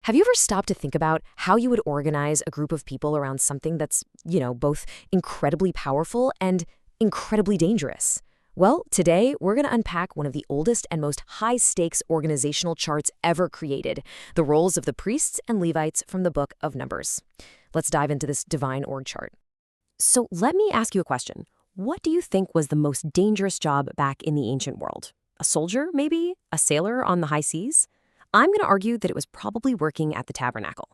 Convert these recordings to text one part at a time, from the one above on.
Have you ever stopped to think about how you would organize a group of people around something that's, both incredibly powerful and incredibly dangerous? Well, today we're going to unpack one of the oldest and most high-stakes organizational charts ever created, the roles of the priests and Levites from the Book of Numbers. Let's dive into this divine org chart. So let me ask you a question. What do you think was the most dangerous job back in the ancient world? A soldier, maybe? A sailor on the high seas? I'm going to argue that it was probably working at the tabernacle.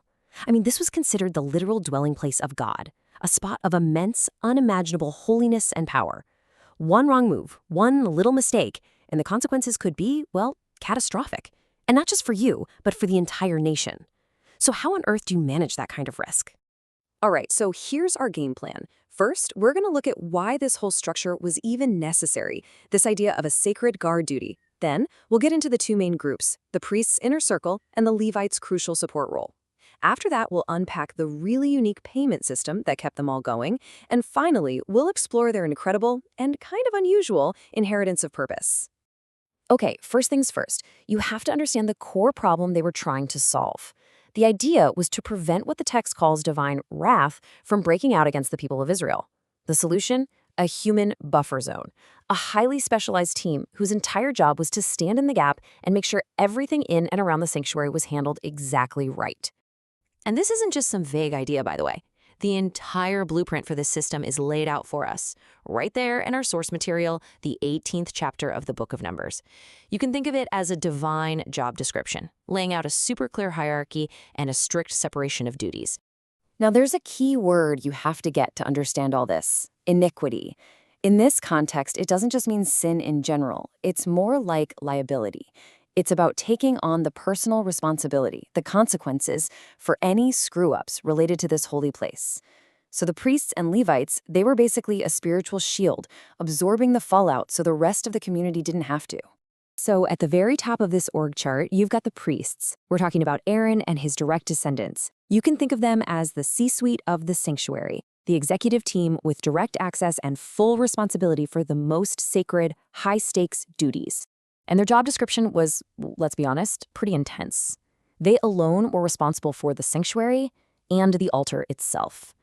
This was considered the literal dwelling place of God, a spot of immense, unimaginable holiness and power. One wrong move, one little mistake, and the consequences could be, well, catastrophic. And not just for you, but for the entire nation. So how on earth do you manage that kind of risk? All right, so here's our game plan. First, we're going to look at why this whole structure was even necessary, this idea of a sacred guard duty. Then, we'll get into the two main groups, the priest's inner circle and the Levites' crucial support role. After that, we'll unpack the really unique payment system that kept them all going. And finally, we'll explore their incredible and kind of unusual inheritance of purpose. Okay, first things first, you have to understand the core problem they were trying to solve. The idea was to prevent what the text calls divine wrath from breaking out against the people of Israel. The solution? A human buffer zone, a highly specialized team whose entire job was to stand in the gap and make sure everything in and around the sanctuary was handled exactly right. And this isn't just some vague idea, by the way. The entire blueprint for this system is laid out for us, right there in our source material, the 18th chapter of the Book of Numbers. You can think of it as a divine job description, laying out a super clear hierarchy and a strict separation of duties. Now, there's a key word you have to get to understand all this: iniquity. In this context, it doesn't just mean sin in general. It's more like liability. It's about taking on the personal responsibility, the consequences for any screw-ups related to this holy place. So the priests and Levites, they were basically a spiritual shield, absorbing the fallout so the rest of the community didn't have to. So at the very top of this org chart, you've got the priests. We're talking about Aaron and his direct descendants. You can think of them as the C-suite of the sanctuary, the executive team with direct access and full responsibility for the most sacred, high-stakes duties. And their job description was, let's be honest, pretty intense. They alone were responsible for the sanctuary and the altar itself.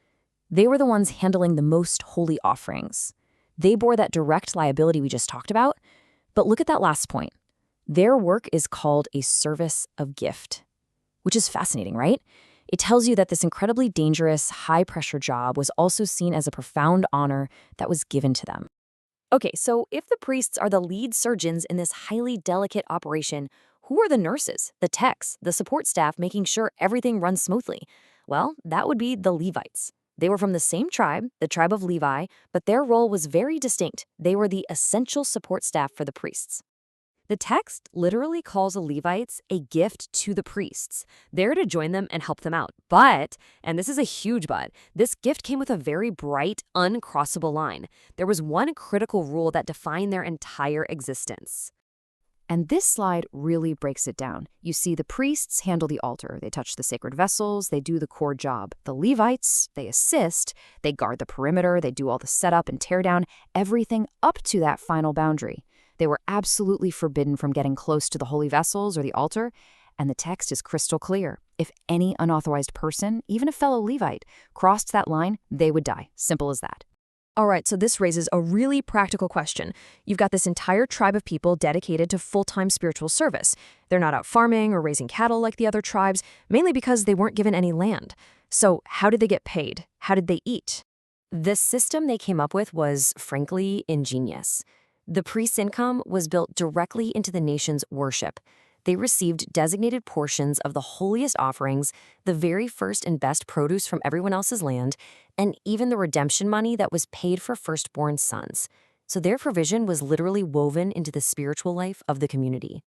They were the ones handling the most holy offerings. They bore that direct liability we just talked about. But look at that last point. Their work is called a service of gift, which is fascinating, right? It tells you that this incredibly dangerous, high-pressure job was also seen as a profound honor that was given to them. Okay, so if the priests are the lead surgeons in this highly delicate operation, who are the nurses, the techs, the support staff making sure everything runs smoothly? Well, that would be the Levites. They were from the same tribe, the tribe of Levi, but their role was very distinct. They were the essential support staff for the priests. The text literally calls the Levites a gift to the priests. They're to join them and help them out. But, and this is a huge but, this gift came with a very bright, uncrossable line. There was one critical rule that defined their entire existence. And this slide really breaks it down. You see the priests handle the altar. They touch the sacred vessels. They do the core job. The Levites, they assist. They guard the perimeter. They do all the setup and tear down, everything up to that final boundary. They were absolutely forbidden from getting close to the holy vessels or the altar, and the text is crystal clear. If any unauthorized person, even a fellow Levite, crossed that line, they would die. Simple as that. All right, so this raises a really practical question. You've got this entire tribe of people dedicated to full-time spiritual service. They're not out farming or raising cattle like the other tribes, mainly because they weren't given any land. So how did they get paid? How did they eat? The system they came up with was, frankly, ingenious. The priest's income was built directly into the nation's worship. They received designated portions of the holiest offerings, the very first and best produce from everyone else's land, and even the redemption money that was paid for firstborn sons. So their provision was literally woven into the spiritual life of the community.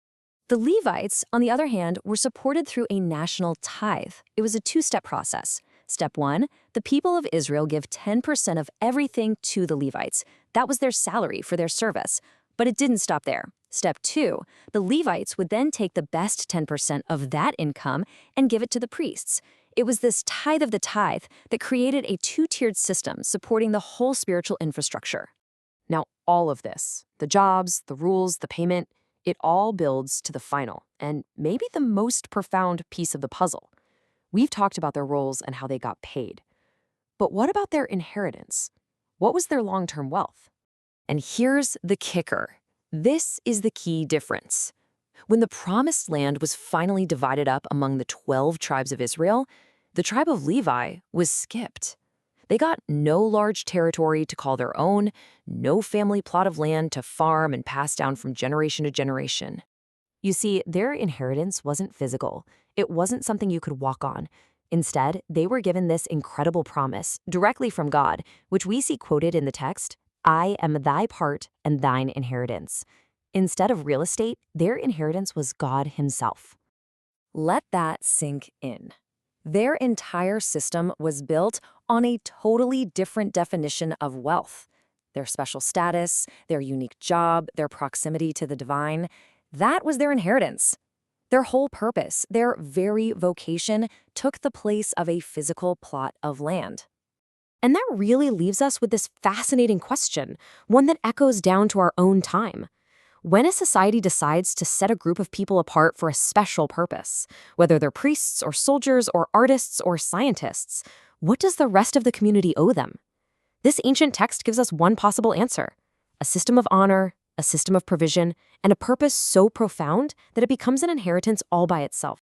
The Levites, on the other hand, were supported through a national tithe. It was a two-step process. Step 1, the people of Israel give 10% of everything to the Levites. That was their salary for their service. But it didn't stop there. Step 2, the Levites would then take the best 10% of that income and give it to the priests. It was this tithe of the tithe that created a two-tiered system supporting the whole spiritual infrastructure. Now, all of this, the jobs, the rules, the payment, It all builds to the final, and maybe the most profound piece of the puzzle. We've talked about their roles and how they got paid. But what about their inheritance? What was their long-term wealth? And here's the kicker. This is the key difference. When the promised land was finally divided up among the 12 tribes of Israel, the tribe of Levi was skipped. They got no large territory to call their own, no family plot of land to farm and pass down from generation to generation. You see, their inheritance wasn't physical. It wasn't something you could walk on. Instead, they were given this incredible promise directly from God, which we see quoted in the text, "I am thy part and thine inheritance." Instead of real estate, their inheritance was God himself. Let that sink in. Their entire system was built on a totally different definition of wealth. Their special status, their unique job, their proximity to the divine, that was their inheritance. Their whole purpose, their very vocation, took the place of a physical plot of land. And that really leaves us with this fascinating question, one that echoes down to our own time. When a society decides to set a group of people apart for a special purpose, whether they're priests or soldiers or artists or scientists, what does the rest of the community owe them? This ancient text gives us one possible answer: a system of honor, a system of provision, and a purpose so profound that it becomes an inheritance all by itself.